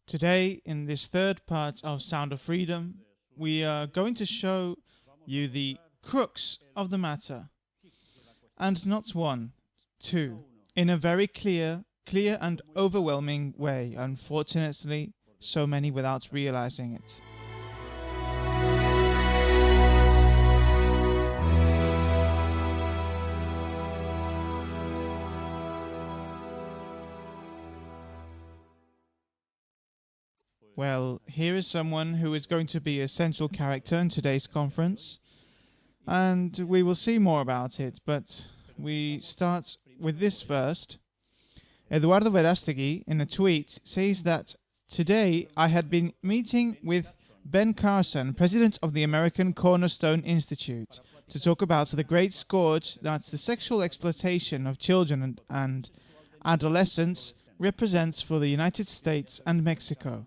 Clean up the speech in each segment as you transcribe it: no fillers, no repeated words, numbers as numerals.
Today, in this third part of Sound of Freedom, we are going to show you the crux of the matter. And not one, two, in a very clear and overwhelming way, unfortunately, so many without realizing it. Well, here is someone who is going to be a central character in today's conference, and we will see more about it, but we start with this first. Eduardo Verástegui, in a tweet, says that today I had been meeting with Ben Carson, president of the American Cornerstone Institute, to talk about the great scourge that the sexual exploitation of children and adolescents represents for the United States and Mexico.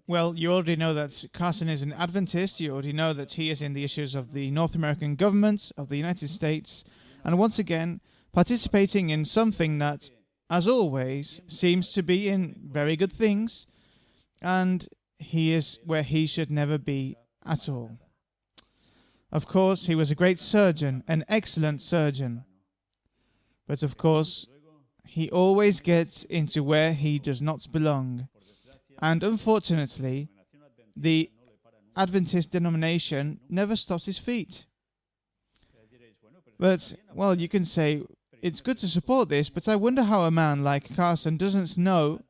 Well, you already know that Carson is an Adventist, you already know that he is in the issues of the North American government, of the United States, and once again, participating in something that, as always, seems to be in very good things, and he is where he should never be at all. Of course, he was a great surgeon, an excellent surgeon, but of course, he always gets into where he does not belong. And unfortunately, the Adventist denomination never stops his feet. But, well, you can say, it's good to support this, but I wonder how a man like Carson doesn't know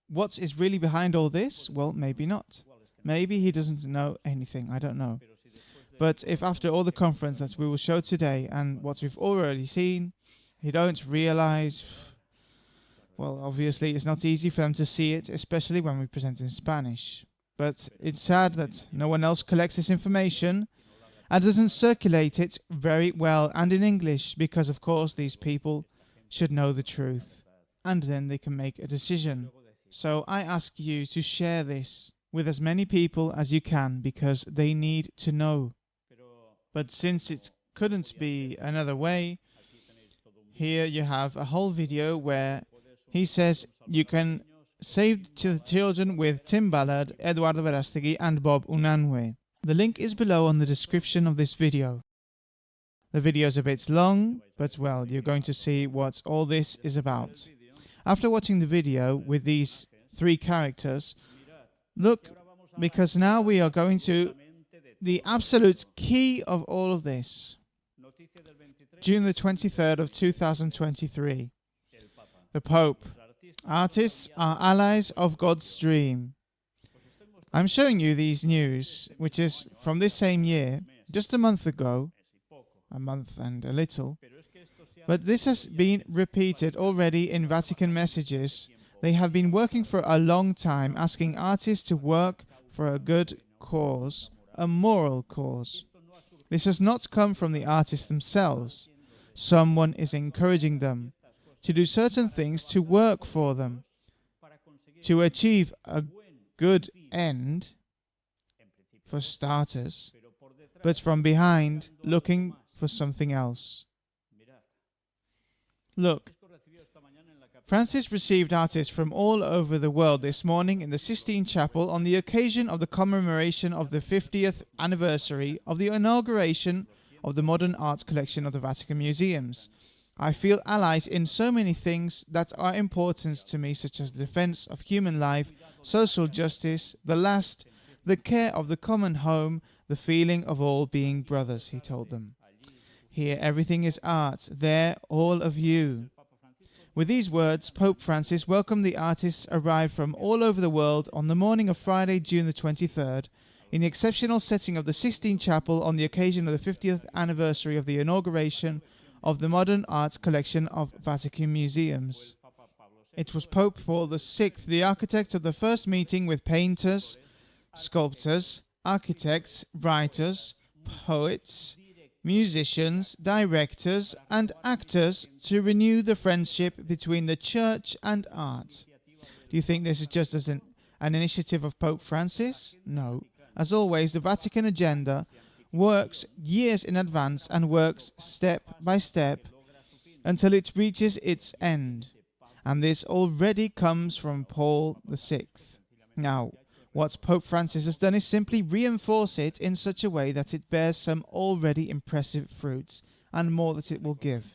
what is really behind all this. Well, maybe not. Maybe he doesn't know anything, I don't know. But if after all the conference that we will show today and what we've already seen, he don't realize... Well, obviously, it's not easy for them to see it, especially when we present in Spanish. But it's sad that no one else collects this information and doesn't circulate it very well and in English, because, of course, these people should know the truth, and then they can make a decision. So I ask you to share this with as many people as you can, because they need to know. But since it couldn't be another way, here you have a whole video where he says you can save the children with Tim Ballard, Eduardo Verástegui and Bob Unanue. The link is below on the description of this video. The video is a bit long, but well, you're going to see what all this is about. After watching the video with these three characters, look, because now we are going to the absolute key of all of this. June the 23rd of 2023. The Pope. Artists are allies of God's dream. I'm showing you these news, which is from this same year, just a month ago, a month and a little, but this has been repeated already in Vatican messages. They have been working for a long time, asking artists to work for a good cause, a moral cause. This has not come from the artists themselves. Someone is encouraging them to do certain things, to work for them, to achieve a good end, for starters, but from behind, looking for something else. Look, Francis received artists from all over the world this morning in the Sistine Chapel on the occasion of the commemoration of the 50th anniversary of the inauguration of the modern art collection of the Vatican Museums. I feel allies in so many things that are important to me, such as the defense of human life, social justice, the care of the common home, the feeling of all being brothers, he told them. Here everything is art, there all of you. With these words, Pope Francis welcomed the artists arrived from all over the world on the morning of Friday, June the 23rd, in the exceptional setting of the Sistine Chapel on the occasion of the 50th anniversary of the inauguration of the modern art collection of Vatican Museums. It was Pope Paul VI, the architect of the first meeting with painters, sculptors, architects, writers, poets, musicians, directors, and actors to renew the friendship between the Church and art. Do you think this is just as an initiative of Pope Francis? No. As always, the Vatican agenda works years in advance and works step by step until it reaches its end. And this already comes from Paul VI. Now, what Pope Francis has done is simply reinforce it in such a way that it bears some already impressive fruits, and more that it will give.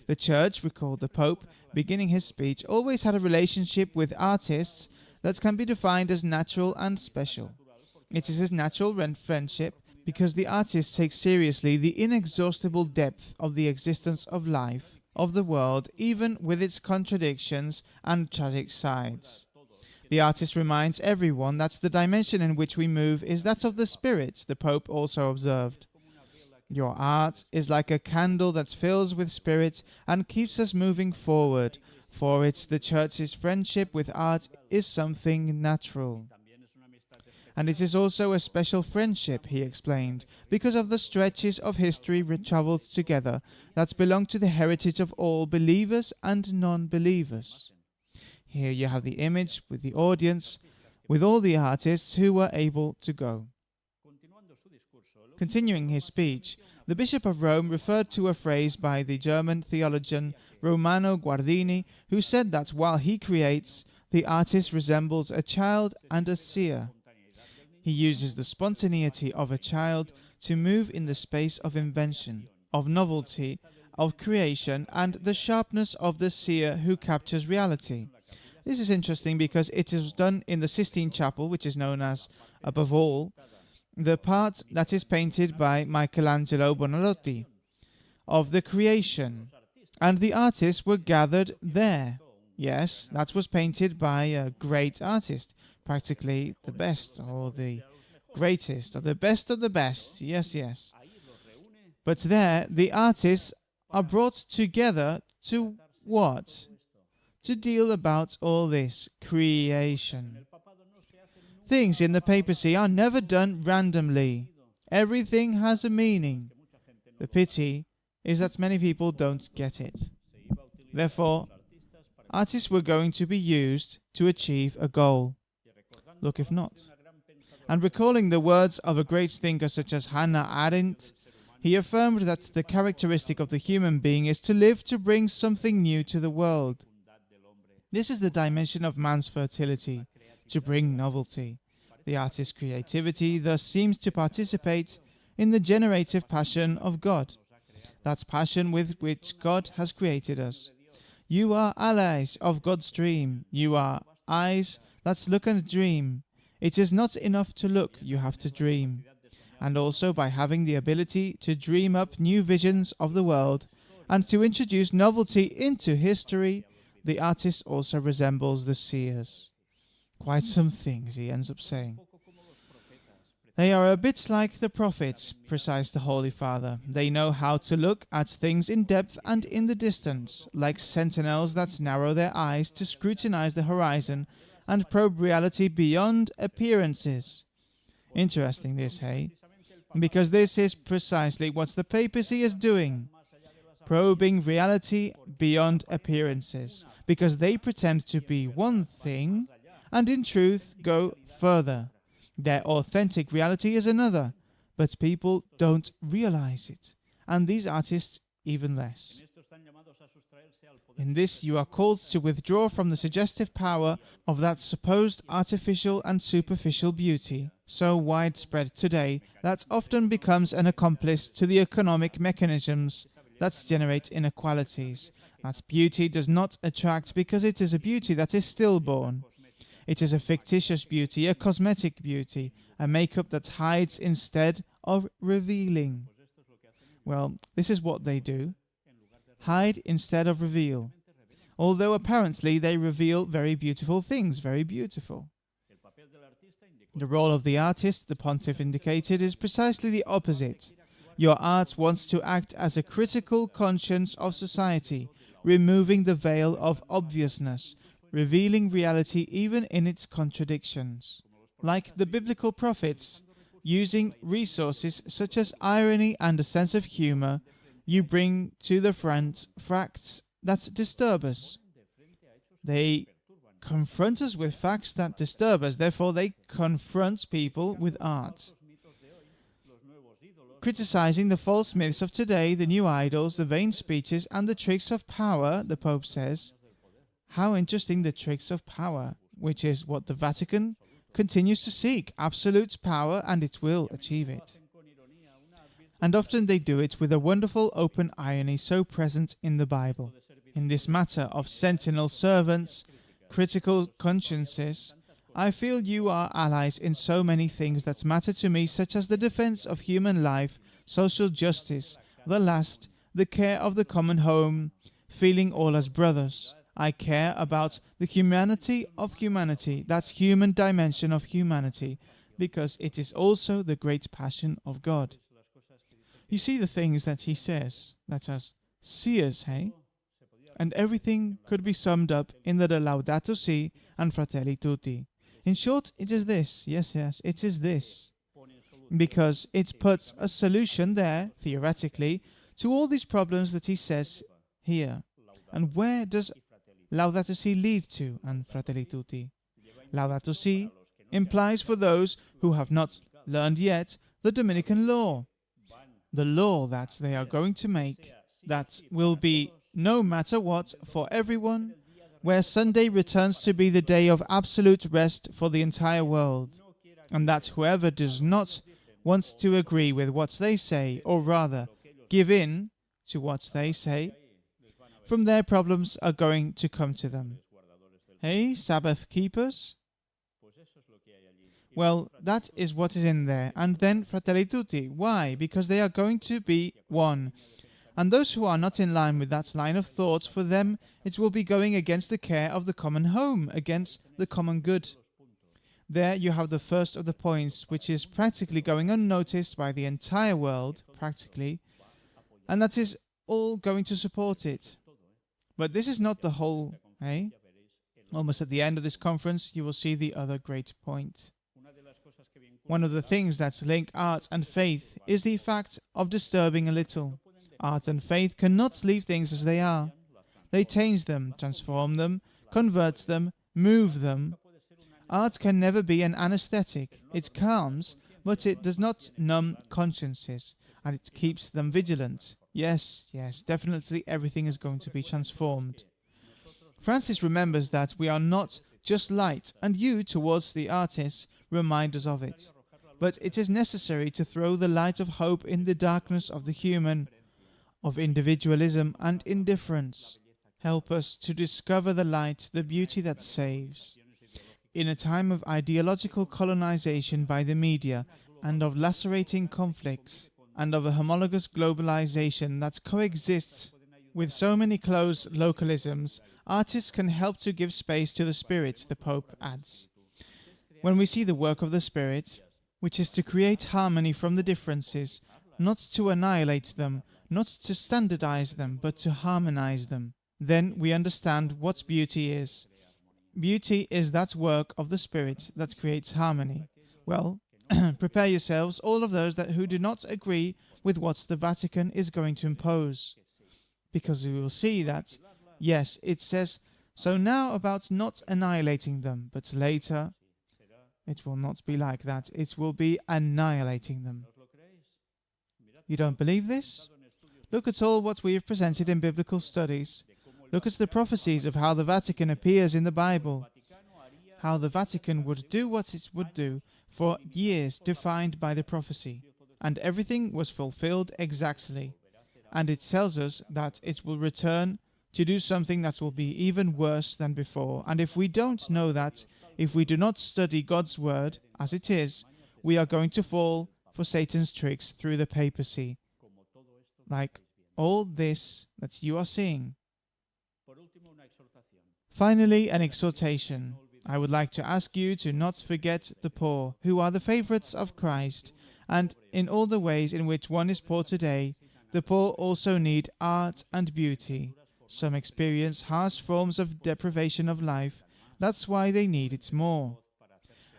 The Church, recalled the Pope, beginning his speech, always had a relationship with artists that can be defined as natural and special. It is his natural friendship because the artist takes seriously the inexhaustible depth of the existence of life, of the world, even with its contradictions and tragic sides. The artist reminds everyone that the dimension in which we move is that of the spirit, the Pope also observed. Your art is like a candle that fills with spirit and keeps us moving forward. For it, the Church's friendship with art is something natural. And it is also a special friendship, he explained, because of the stretches of history travelled together that belong to the heritage of all believers and non-believers. Here you have the image with the audience, with all the artists who were able to go. Continuing his speech, the Bishop of Rome referred to a phrase by the German theologian Romano Guardini, who said that while he creates, the artist resembles a child and a seer. He uses the spontaneity of a child to move in the space of invention, of novelty, of creation, and the sharpness of the seer who captures reality. This is interesting because it is done in the Sistine Chapel, which is known as, above all, the part that is painted by Michelangelo Buonarroti, of the creation, and the artists were gathered there. Yes, that was painted by a great artist, practically the best, or the greatest, or the best of the best, yes. But there, the artists are brought together to what? To deal about all this creation. Things in the papacy are never done randomly. Everything has a meaning. The pity is that many people don't get it. Therefore, artists were going to be used to achieve a goal. Look if not. And recalling the words of a great thinker such as Hannah Arendt, he affirmed that the characteristic of the human being is to live to bring something new to the world. This is the dimension of man's fertility, to bring novelty. The artist's creativity thus seems to participate in the generative passion of God, that passion with which God has created us. You are allies of God's dream. You are eyes that look and dream. It is not enough to look, you have to dream. And also by having the ability to dream up new visions of the world and to introduce novelty into history, the artist also resembles the seers. Quite some things, he ends up saying. They are a bit like the prophets, precised the Holy Father. They know how to look at things in depth and in the distance, like sentinels that narrow their eyes to scrutinize the horizon and probe reality beyond appearances. Interesting this, hey? Because this is precisely what the papacy is doing. Probing reality beyond appearances, because they pretend to be one thing, and in truth go further. Their authentic reality is another, but people don't realize it, and these artists even less. In this you are called to withdraw from the suggestive power of that supposed artificial and superficial beauty, so widespread today that often becomes an accomplice to the economic mechanisms that generate inequalities. That beauty does not attract because it is a beauty that is stillborn. It is a fictitious beauty, a cosmetic beauty, a makeup that hides instead of revealing. Well, this is what they do. Hide instead of reveal. Although apparently they reveal very beautiful things, very beautiful. The role of the artist, the pontiff indicated, is precisely the opposite. Your art wants to act as a critical conscience of society, removing the veil of obviousness, revealing reality even in its contradictions. Like the biblical prophets, using resources such as irony and a sense of humor, you bring to the front facts that disturb us. They confront us with facts that disturb us, therefore they confront people with art. Criticizing the false myths of today, the new idols, the vain speeches, and the tricks of power, the Pope says. How interesting, the tricks of power. which is what the Vatican continues to seek, absolute power, and it will achieve it. And often they do it with a wonderful open irony so present in the Bible. In this matter of sentinel servants, critical consciences, I feel you are allies in so many things that matter to me, such as the defense of human life, social justice, the last, the care of the common home, feeling all as brothers. I care about the humanity of humanity, that human dimension of humanity, because it is also the great passion of God. You see the things that he says, that as seers, hey? And everything could be summed up in the Laudato Si and Fratelli Tutti. In short, it is this, yes, it is this. Because it puts a solution there, theoretically, to all these problems that he says here. And where does Laudato Si lead to, and Fratelli Tutti? Laudato Si implies for those who have not learned yet the Dominican law. The law that they are going to make, that will be no matter what for everyone, where Sunday returns to be the day of absolute rest for the entire world, and that whoever does not want to agree with what they say, or rather give in to what they say, from their problems are going to come to them. Hey, Sabbath keepers? Well, that is what is in there. And then Fratelli Tutti. Why? Because they are going to be one. And those who are not in line with that line of thought, for them it will be going against the care of the common home, against the common good. There you have the first of the points, which is practically going unnoticed by the entire world, practically, and that is all going to support it. But this is not the whole, eh? Almost at the end of this conference, you will see the other great point. One of the things that link art and faith is the fact of disturbing a little. Art and faith cannot leave things as they are. They change them, transform them, convert them, move them. Art can never be an anesthetic. It calms, but it does not numb consciences, and it keeps them vigilant. Yes, definitely everything is going to be transformed. Francis remembers that we are not just light, and you, towards the artists, remind us of it. But it is necessary to throw the light of hope in the darkness of the human, of individualism and indifference. Help us to discover the light, the beauty that saves. In a time of ideological colonization by the media and of lacerating conflicts and of a homologous globalization that coexists with so many closed localisms, artists can help to give space to the Spirit, the Pope adds. When we see the work of the Spirit, which is to create harmony from the differences, not to annihilate them, not to standardize them, but to harmonize them, then we understand what beauty is. Beauty is that work of the Spirit that creates harmony. Well, prepare yourselves, all of those who do not agree with what the Vatican is going to impose. Because we will see that, yes, it says so now about not annihilating them, but later it will not be like that. It will be annihilating them. You don't believe this? Look at all what we have presented in biblical studies. Look at the prophecies of how the Vatican appears in the Bible. How the Vatican would do what it would do for years defined by the prophecy. And everything was fulfilled exactly. And it tells us that it will return to do something that will be even worse than before. And if we don't know that, if we do not study God's word as it is, we are going to fall for Satan's tricks through the papacy. Like all this that you are seeing. Finally, an exhortation. I would like to ask you to not forget the poor, who are the favorites of Christ, and in all the ways in which one is poor today, the poor also need art and beauty. Some experience harsh forms of deprivation of life. That's why they need it more.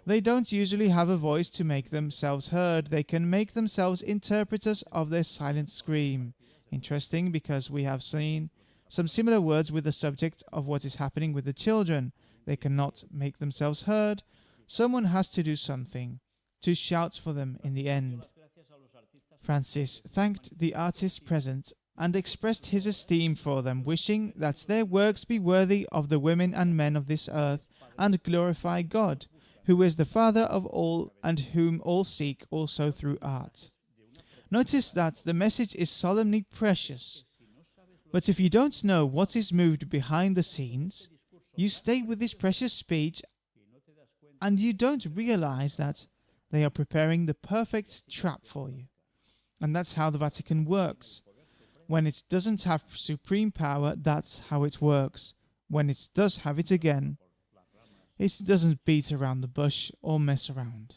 They don't usually have a voice to make themselves heard. They can make themselves interpreters of their silent scream. Interesting, because we have seen some similar words with the subject of what is happening with the children. They cannot make themselves heard. Someone has to do something, to shout for them in the end. Francis thanked the artists present and expressed his esteem for them, wishing that their works be worthy of the women and men of this earth and glorify God, who is the Father of all and whom all seek also through art. Notice that the message is solemnly precious. But if you don't know what is moved behind the scenes, you stay with this precious speech and you don't realize that they are preparing the perfect trap for you. And that's how the Vatican works. When it doesn't have supreme power, that's how it works. When it does have it again, it doesn't beat around the bush or mess around.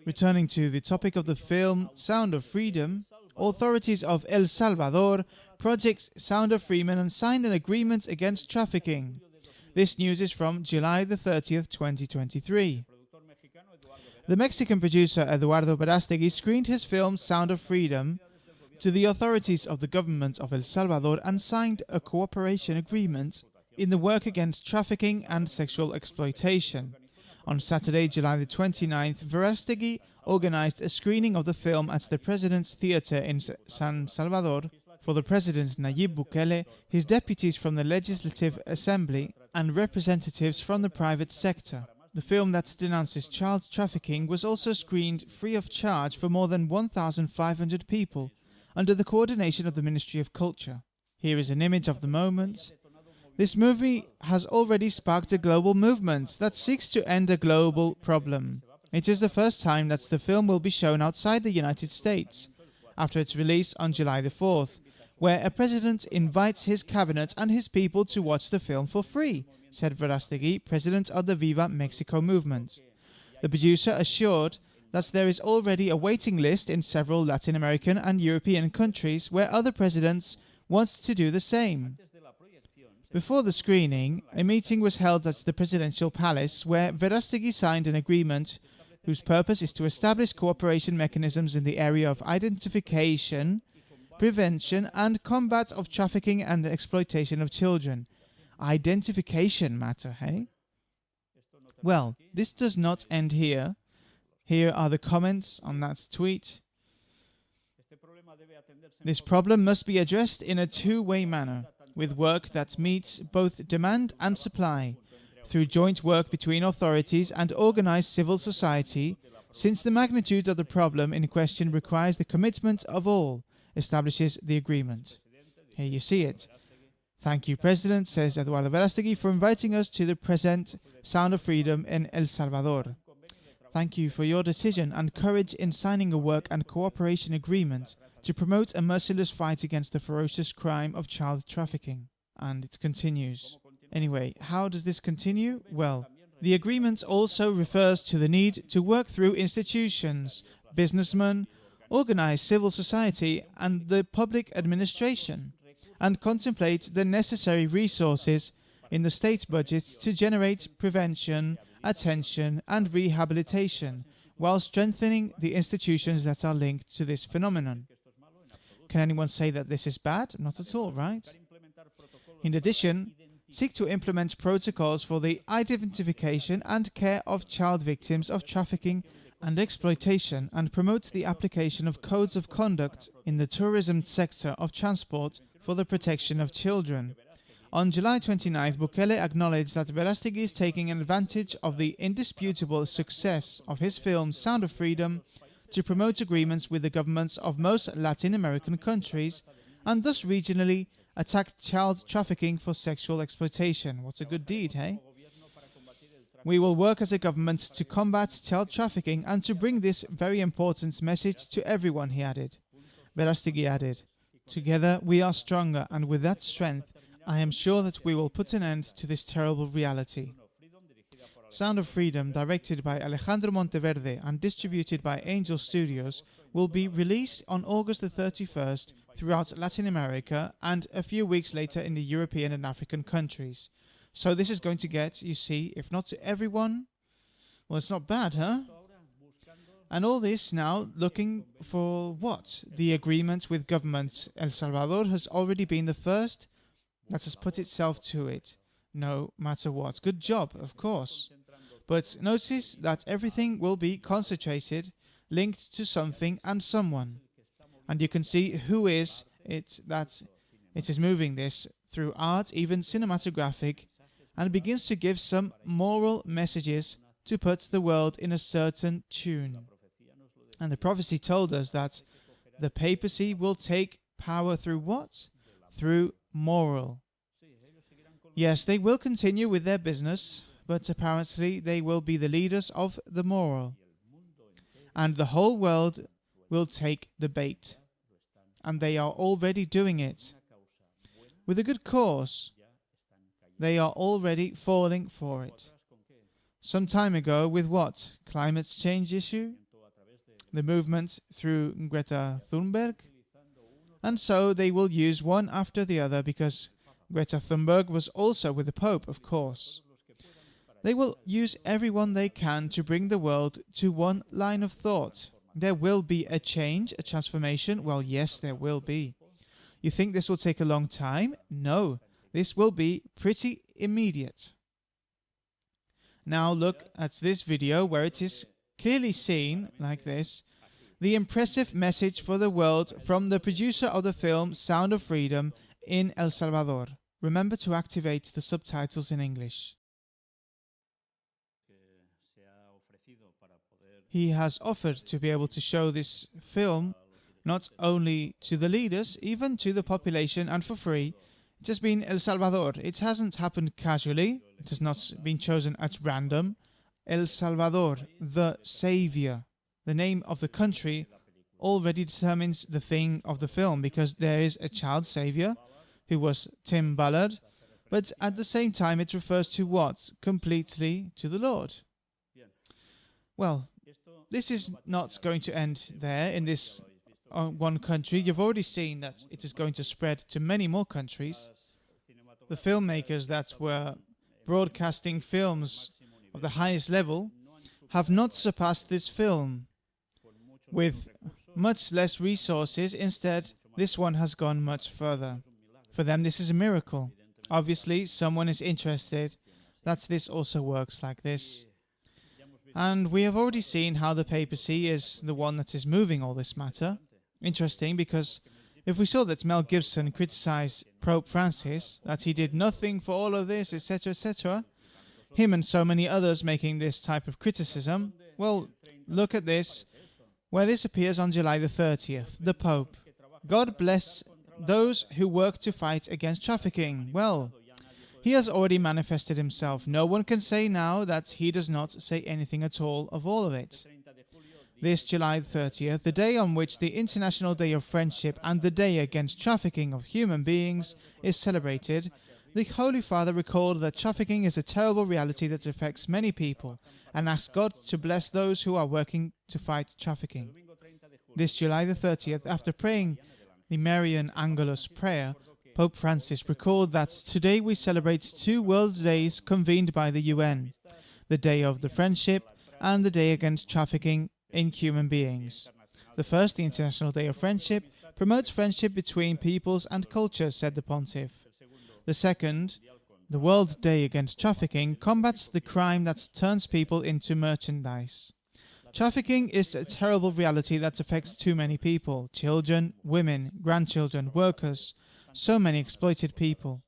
Returning to the topic of the film Sound of Freedom, authorities of El Salvador project Sound of Freedom and signed an agreement against trafficking. This news is from July the 30th, 2023. The Mexican producer Eduardo Verástegui screened his film Sound of Freedom to the authorities of the government of El Salvador and signed a cooperation agreement in the work against trafficking and sexual exploitation. On Saturday, July the 29th, Verástegui organized a screening of the film at the President's Theatre in San Salvador for the President Nayib Bukele, his deputies from the Legislative Assembly, and representatives from the private sector. The film that denounces child trafficking was also screened free of charge for more than 1,500 people, under the coordination of the Ministry of Culture. Here is an image of the moment. This movie has already sparked a global movement that seeks to end a global problem. It is the first time that the film will be shown outside the United States, after its release on July the 4th, where a president invites his cabinet and his people to watch the film for free, said Verástegui, president of the Viva Mexico movement. The producer assured that there is already a waiting list in several Latin American and European countries where other presidents want to do the same. Before the screening, a meeting was held at the presidential palace where Verástegui signed an agreement whose purpose is to establish cooperation mechanisms in the area of identification, prevention and combat of trafficking and exploitation of children. Identification matter, hey? Well, this does not end here. Here are the comments on that tweet. This problem must be addressed in a two-way manner, with work that meets both demand and supply, through joint work between authorities and organized civil society, since the magnitude of the problem in question requires the commitment of all, establishes the agreement. Here you see it. Thank you, President, says Eduardo Verástegui, for inviting us to the present Sound of Freedom in El Salvador. Thank you for your decision and courage in signing a work and cooperation agreement to promote a merciless fight against the ferocious crime of child trafficking. And it continues. Anyway, how does this continue? Well, the agreement also refers to the need to work through institutions, businessmen, organized civil society and the public administration, and contemplate the necessary resources in the state budget to generate prevention, attention and rehabilitation, while strengthening the institutions that are linked to this phenomenon. Can anyone say that this is bad? Not at all, right? In addition, seek to implement protocols for the identification and care of child victims of trafficking and exploitation and promote the application of codes of conduct in the tourism sector of transport for the protection of children. On July 29th, Bukele acknowledged that Verástegui is taking advantage of the indisputable success of his film Sound of Freedom to promote agreements with the governments of most Latin American countries and thus regionally attack child trafficking for sexual exploitation. What a good deed, hey? We will work as a government to combat child trafficking and to bring this very important message to everyone, he added. Verástegui added, together we are stronger, and with that strength, I am sure that we will put an end to this terrible reality. Sound of Freedom, directed by Alejandro Monteverde and distributed by Angel Studios, will be released on August the 31st throughout Latin America and a few weeks later in the European and African countries. So this is going to get, you see, if not to everyone, well, it's not bad, huh? And all this now looking for what? The agreement with governments. El Salvador has already been the first that has put itself to it, no matter what. Good job, of course. But notice that everything will be concentrated, linked to something and someone. And you can see who is it that it is moving this through art, even cinematographic, and begins to give some moral messages to put the world in a certain tune. And the prophecy told us that the papacy will take power through what? Through moral. Yes, they will continue with their business, but apparently they will be the leaders of the moral. And the whole world will take the bait. And they are already doing it. With a good cause, they are already falling for it. Some time ago, with what? Climate change issue? The movement through Greta Thunberg? And so they will use one after the other, because Greta Thunberg was also with the Pope, of course. They will use everyone they can to bring the world to one line of thought. There will be a change, a transformation. Well, yes, there will be. You think this will take a long time? No, this will be pretty immediate. Now look at this video where it is clearly seen, like this, the impressive message for the world from the producer of the film Sound of Freedom in El Salvador. Remember to activate the subtitles in English. He has offered to be able to show this film not only to the leaders, even to the population, and for free. It has been El Salvador. It hasn't happened casually. It has not been chosen at random. El Salvador, the savior, the name of the country, already determines the thing of the film, because there is a child savior who was Tim Ballard, but at the same time it refers to what? Completely to the Lord. Well, this is not going to end there in this one country. You've already seen that it is going to spread to many more countries. The filmmakers that were broadcasting films of the highest level have not surpassed this film. With much less resources, instead, this one has gone much further. For them, this is a miracle. Obviously, someone is interested that this also works like this. And we have already seen how the papacy is the one that is moving all this matter. Interesting, because if we saw that Mel Gibson criticized Pope Francis, that he did nothing for all of this, etc., etc., him and so many others making this type of criticism, well, look at this, where this appears on July the 30th, the Pope. God bless those who work to fight against trafficking. Well, he has already manifested himself. No one can say now that he does not say anything at all of all of it. This July 30th, the day on which the International Day of Friendship and the Day Against Trafficking of Human Beings is celebrated, the Holy Father recalled that trafficking is a terrible reality that affects many people, and asked God to bless those who are working to fight trafficking. This July the 30th, after praying the Marian Angelus prayer, Pope Francis recalled that today we celebrate two world days convened by the UN, the Day of the Friendship and the Day Against Trafficking in Human Beings. The first, the International Day of Friendship, promotes friendship between peoples and cultures, said the Pontiff. The second, the World Day Against Trafficking, combats the crime that turns people into merchandise. Trafficking is a terrible reality that affects too many people: children, women, grandchildren, workers, so many exploited people.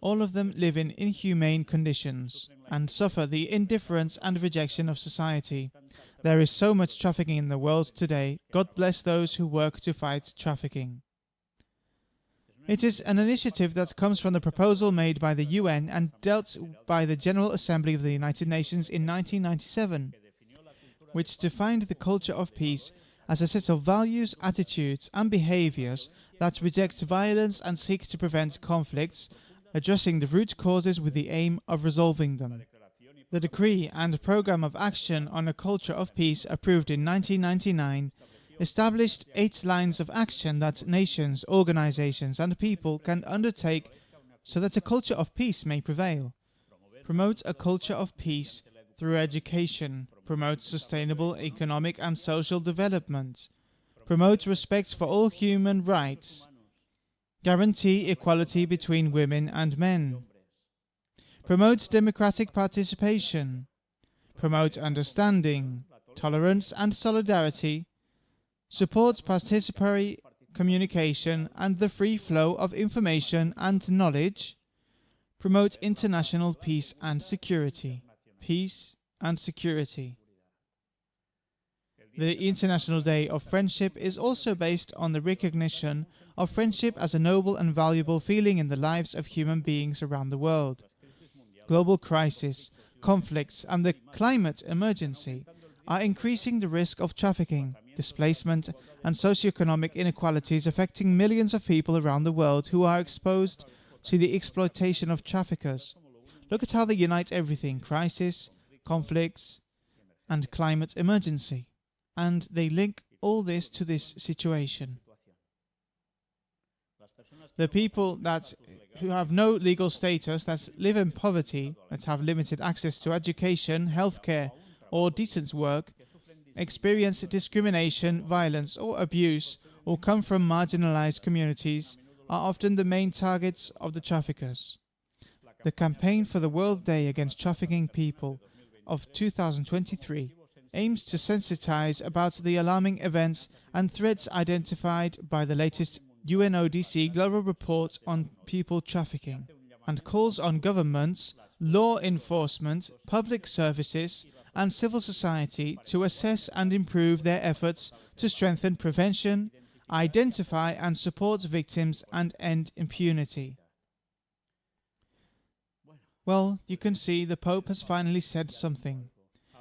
All of them live in inhumane conditions and suffer the indifference and rejection of society. There is so much trafficking in the world today. God bless those who work to fight trafficking. It is an initiative that comes from the proposal made by the UN and dealt by the General Assembly of the United Nations in 1997, which defined the culture of peace as a set of values, attitudes, and behaviors that reject violence and seek to prevent conflicts, addressing the root causes with the aim of resolving them. The decree and program of action on a culture of peace, approved in 1999, established 8 lines of action that nations, organizations, and people can undertake so that a culture of peace may prevail. Promote a culture of peace through education. Promote sustainable economic and social development. Promote respect for all human rights. Guarantee equality between women and men. Promote democratic participation. Promote understanding, tolerance, and solidarity. Support participatory communication and the free flow of information and knowledge. promote international peace and security. Peace and security. The International Day of Friendship is also based on the recognition of friendship as a noble and valuable feeling in the lives of human beings around the world. Global crisis, conflicts, and the climate emergency are increasing the risk of trafficking, displacement, and socioeconomic inequalities affecting millions of people around the world who are exposed to the exploitation of traffickers. Look at how they unite everything: crisis, conflicts, and climate emergency. And they link all this to this situation. The people who have no legal status, that live in poverty, that have limited access to education, healthcare, or decent work, experience discrimination, violence, or abuse, or come from marginalized communities, are often the main targets of the traffickers. The campaign for the World Day Against Trafficking People of 2023 aims to sensitize about the alarming events and threats identified by the latest UNODC Global Report on People Trafficking, and calls on governments, law enforcement, public services, and civil society to assess and improve their efforts to strengthen prevention, identify and support victims, and end impunity. Well, you can see the Pope has finally said something,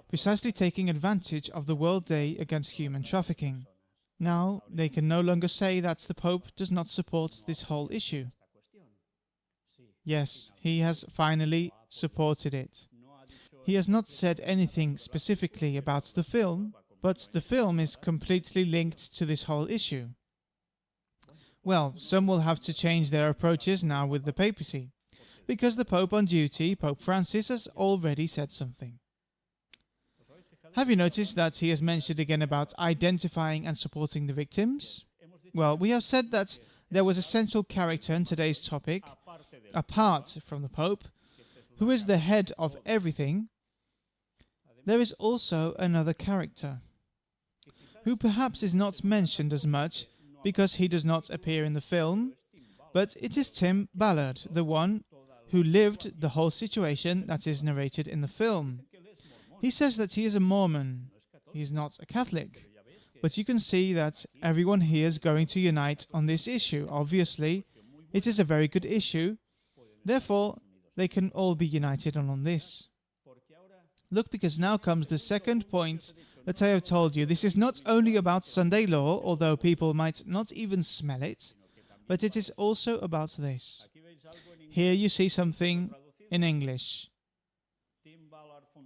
precisely taking advantage of the World Day Against Human Trafficking. Now, they can no longer say that the Pope does not support this whole issue. Yes, he has finally supported it. He has not said anything specifically about the film, but the film is completely linked to this whole issue. Well, some will have to change their approaches now with the papacy, because the Pope on duty, Pope Francis, has already said something. Have you noticed that he has mentioned again about identifying and supporting the victims? Well, we have said that there was a central character in today's topic, apart from the Pope, who is the head of everything. There is also another character, who perhaps is not mentioned as much because he does not appear in the film, but it is Tim Ballard, the one who lived the whole situation that is narrated in the film. He says that he is a Mormon. He is not a Catholic. But you can see that everyone here is going to unite on this issue. Obviously, it is a very good issue. Therefore, they can all be united on this. Look, because now comes the second point that I have told you. This is not only about Sunday law, although people might not even smell it, but it is also about this. Here you see something in English.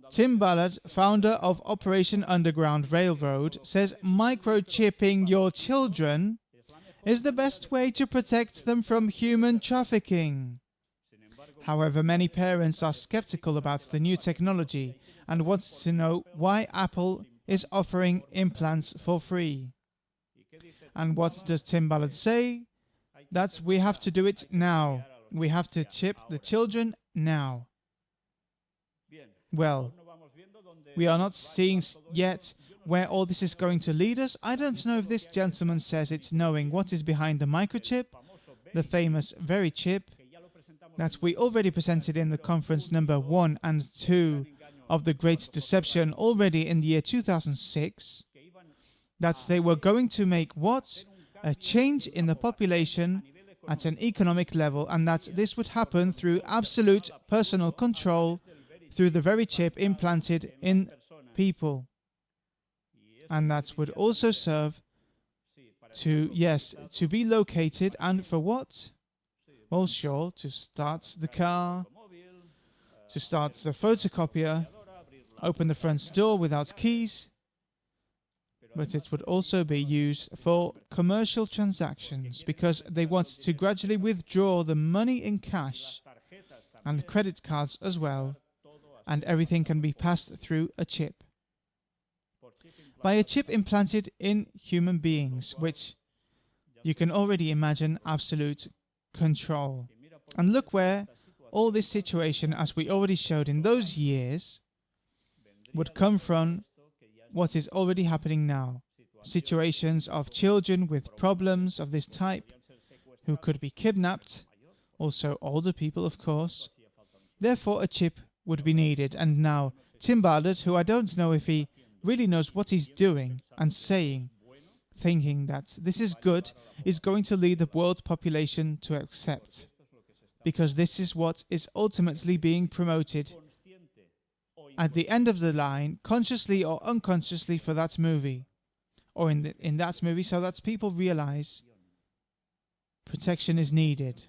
Tim Ballard, founder of Operation Underground Railroad, says microchipping your children is the best way to protect them from human trafficking. However, many parents are skeptical about the new technology and want to know why Apple is offering implants for free. And what does Tim Ballard say? That we have to do it now. We have to chip the children now. Well, we are not seeing yet where all this is going to lead us. I don't know if this gentleman says it's knowing what is behind the microchip, the famous very chip, that we already presented in the conference number 1 and 2 of the Great Deception already in the year 2006, that they were going to make what? A change in the population at an economic level, and that this would happen through absolute personal control through the very chip implanted in people. And that would also serve to, yes, to be located, and for what? Well, sure, to start the car, to start the photocopier, open the front door without keys, but it would also be used for commercial transactions, because they want to gradually withdraw the money in cash and credit cards as well, and everything can be passed through a chip. By a chip implanted in human beings, which you can already imagine absolute control. And look where all this situation, as we already showed in those years, would come from what is already happening now. Situations of children with problems of this type, who could be kidnapped, also older people, of course, Therefore, a chip would be needed. And now, Tim Ballard, who I don't know if he really knows what he's doing and saying, thinking that this is good, is going to lead the world population to accept. Because this is what is ultimately being promoted at the end of the line, consciously or unconsciously, for that movie. Or in that movie, so that people realize protection is needed.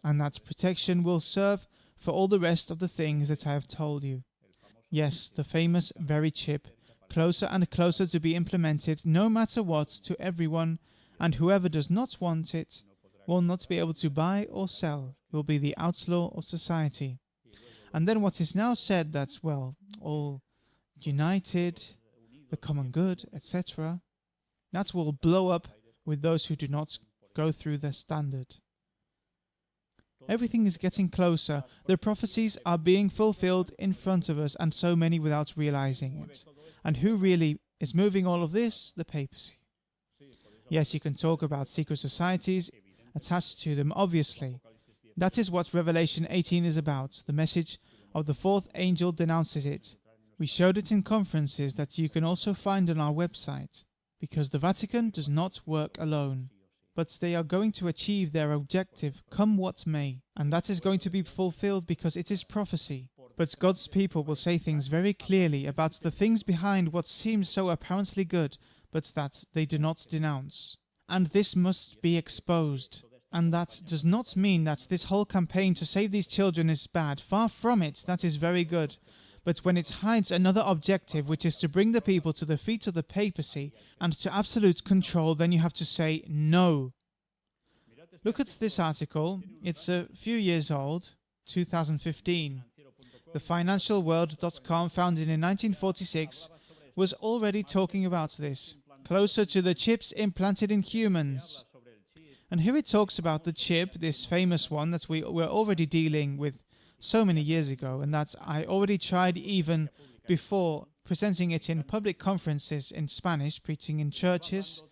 And that protection will serve for all the rest of the things that I have told you. Yes, the famous very chip, closer and closer to be implemented, no matter what, to everyone, and whoever does not want it will not be able to buy or sell, will be the outlaw of society. And then what is now said that, well, all united, the common good, etc., that will blow up with those who do not go through the standard. Everything is getting closer. The prophecies are being fulfilled in front of us, and so many without realizing it. And who really is moving all of this? The papacy. Yes, you can talk about secret societies attached to them, obviously. That is what Revelation 18 is about. The message of the fourth angel denounces it. We showed it in conferences that you can also find on our website, because the Vatican does not work alone. But they are going to achieve their objective, come what may, and that is going to be fulfilled because it is prophecy. But God's people will say things very clearly about the things behind what seems so apparently good, but that they do not denounce. And this must be exposed. And that does not mean that this whole campaign to save these children is bad. Far from it, that is very good. But when it hides another objective, which is to bring the people to the feet of the papacy and to absolute control, then you have to say no. Look at this article. It's a few years old, 2015. TheFinancialWorld.com, founded in 1946, was already talking about this. Closer to the chips implanted in humans. And here it talks about the chip, this famous one that we were already dealing with so many years ago, and that I already tried even before presenting it in public conferences in Spanish, preaching in churches.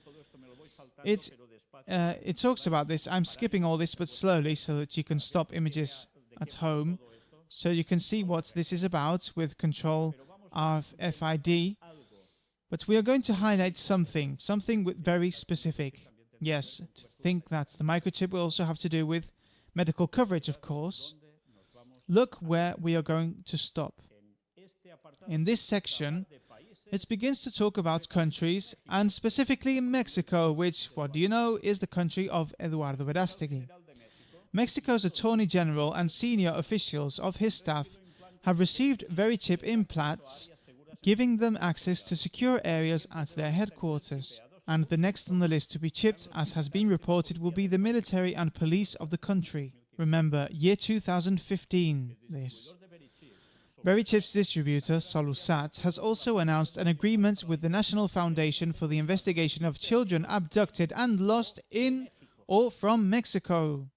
It talks about this. I'm skipping all this but slowly so that you can stop images at home, so you can see what this is about with Control RFID. But we are going to highlight something very specific. Yes, to think that the microchip will also have to do with medical coverage, of course. Look where we are going to stop. In this section, it begins to talk about countries, and specifically Mexico, which, what do you know, is the country of Eduardo Verástegui. Mexico's Attorney General and senior officials of his staff have received very chip implants, giving them access to secure areas at their headquarters. And the next on the list to be chipped, as has been reported, will be the military and police of the country. Remember, year 2015, this. Verichip's distributor, Solusat, has also announced an agreement with the National Foundation for the Investigation of Children Abducted and Lost in or from Mexico.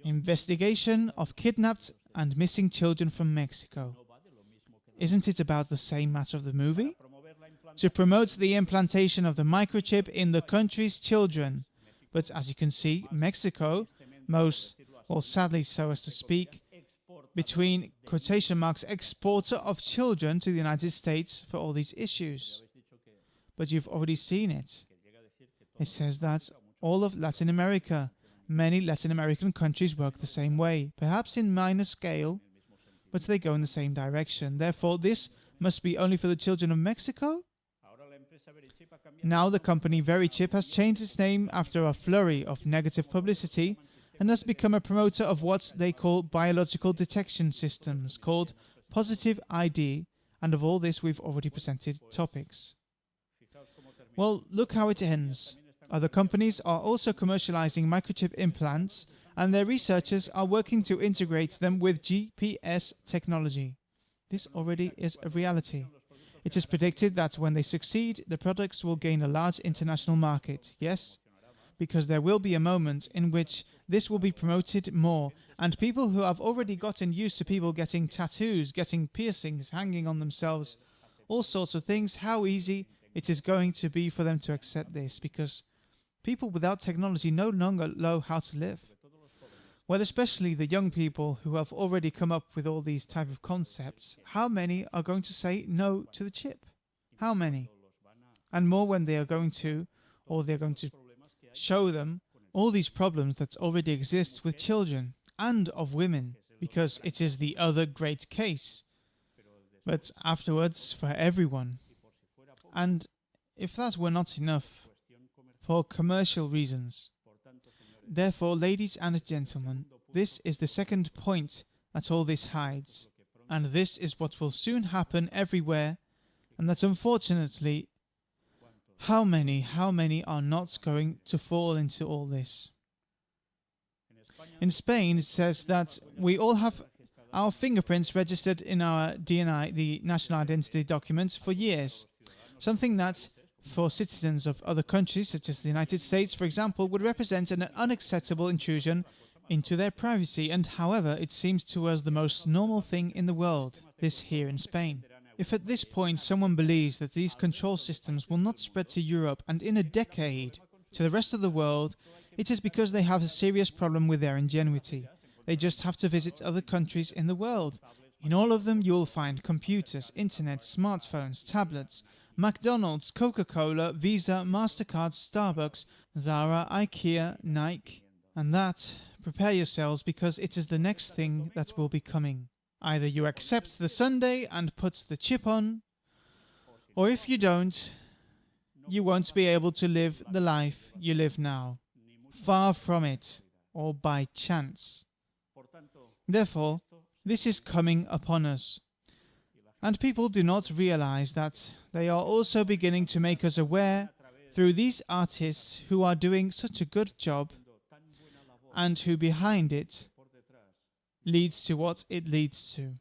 Investigation of kidnapped and missing children from Mexico. Isn't it about the same matter of the movie? To promote the implantation of the microchip in the country's children. But as you can see, Mexico, sadly so as to speak, between quotation marks, exporter of children to the United States for all these issues. But you've already seen it. It says that all of Latin America, many Latin American countries work the same way, perhaps in minor scale, but they go in the same direction. Therefore, this must be only for the children of Mexico? Now the company Verichip has changed its name after a flurry of negative publicity and has become a promoter of what they call biological detection systems, called Positive ID, and of all this we've already presented topics. Well, look how it ends. Other companies are also commercializing microchip implants, and their researchers are working to integrate them with GPS technology. This already is a reality. It is predicted that when they succeed, the products will gain a large international market. Yes, because there will be a moment in which this will be promoted more, and people who have already gotten used to people getting tattoos, getting piercings, hanging on themselves, all sorts of things, how easy it is going to be for them to accept this, because people without technology no longer know how to live. Well, especially the young people who have already come up with all these type of concepts, how many are going to say no to the chip? How many? And more when they are going to, or they're going to show them all these problems that already exist with children and of women, because it is the other great case. But afterwards, for everyone. And if that were not enough, for commercial reasons. Therefore, ladies and gentlemen, this is the second point that all this hides. And this is what will soon happen everywhere, and that unfortunately, how many are not going to fall into all this? In Spain, it says that we all have our fingerprints registered in our DNI, the National Identity Document, for years. Something that, for citizens of other countries, such as the United States, for example, would represent an unacceptable intrusion into their privacy, and however, it seems to us the most normal thing in the world, this here in Spain. If at this point someone believes that these control systems will not spread to Europe and in a decade to the rest of the world, it is because they have a serious problem with their ingenuity. They just have to visit other countries in the world. In all of them you will find computers, internet, smartphones, tablets, McDonald's, Coca-Cola, Visa, MasterCard, Starbucks, Zara, IKEA, Nike. And that, prepare yourselves, because it is the next thing that will be coming. Either you accept the Sunday and put the chip on, or if you don't, you won't be able to live the life you live now. Far from it, or by chance. Therefore, this is coming upon us. And people do not realize that they are also beginning to make us aware through these artists who are doing such a good job and who behind it leads to what it leads to.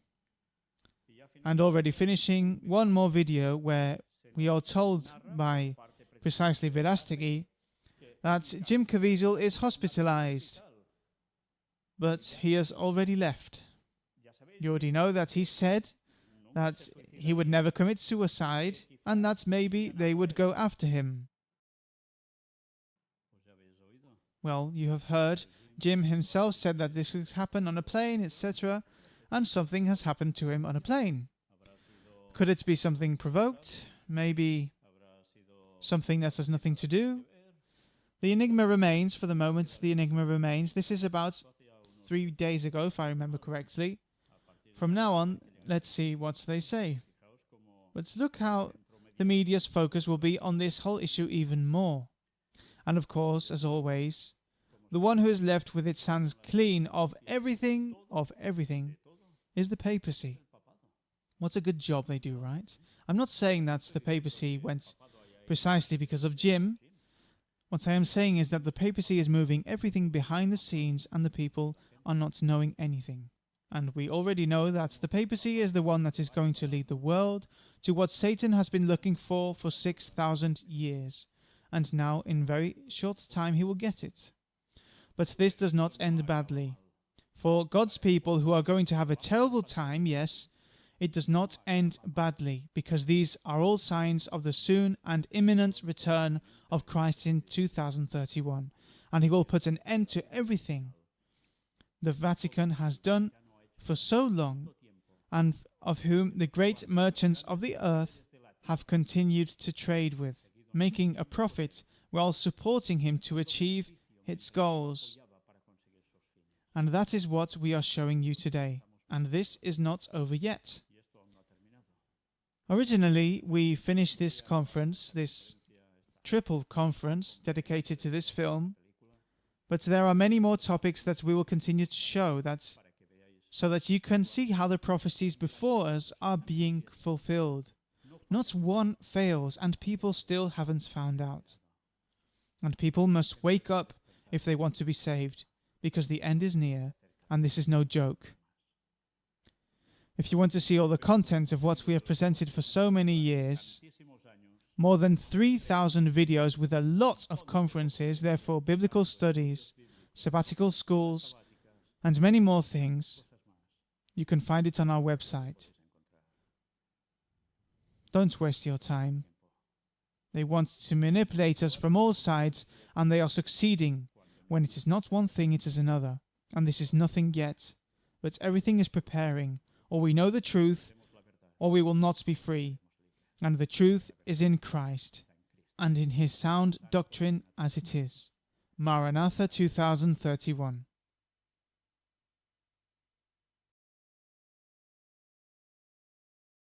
And already finishing, one more video where we are told by precisely Verástegui that Jim Caviezel is hospitalized, but he has already left. You already know that he said that he would never commit suicide and that maybe they would go after him. Well, you have heard, Jim himself said that this would happen on a plane, etc., and something has happened to him on a plane. Could it be something provoked? Maybe something that has nothing to do? The enigma remains, for the moment, the enigma remains. This is about 3 days ago, if I remember correctly. From now on, let's see what they say. But look how the media's focus will be on this whole issue even more. And of course, as always, the one who is left with its hands clean of everything, is the papacy. What a good job they do, right? I'm not saying that the papacy went precisely because of Jim. What I am saying is that the papacy is moving everything behind the scenes and the people are not knowing anything. And we already know that the papacy is the one that is going to lead the world to what Satan has been looking for 6,000 years. And now, in very short time, he will get it. But this does not end badly. For God's people who are going to have a terrible time, yes, it does not end badly, because these are all signs of the soon and imminent return of Christ in 2031. And he will put an end to everything the Vatican has done for so long, and of whom the great merchants of the earth have continued to trade with, making a profit while supporting him to achieve its goals. And that is what we are showing you today. And this is not over yet. Originally, we finished this conference, this triple conference dedicated to this film, but there are many more topics that we will continue to show, so that you can see how the prophecies before us are being fulfilled. Not one fails, and people still haven't found out. And people must wake up if they want to be saved, because the end is near, and this is no joke. If you want to see all the content of what we have presented for so many years, more than 3,000 videos with a lot of conferences, therefore biblical studies, sabbatical schools, and many more things, you can find it on our website. Don't waste your time. They want to manipulate us from all sides, and they are succeeding. When it is not one thing, it is another. And this is nothing yet, but everything is preparing. Or we know the truth, or we will not be free. And the truth is in Christ, and in his sound doctrine as it is. Maranatha 2031.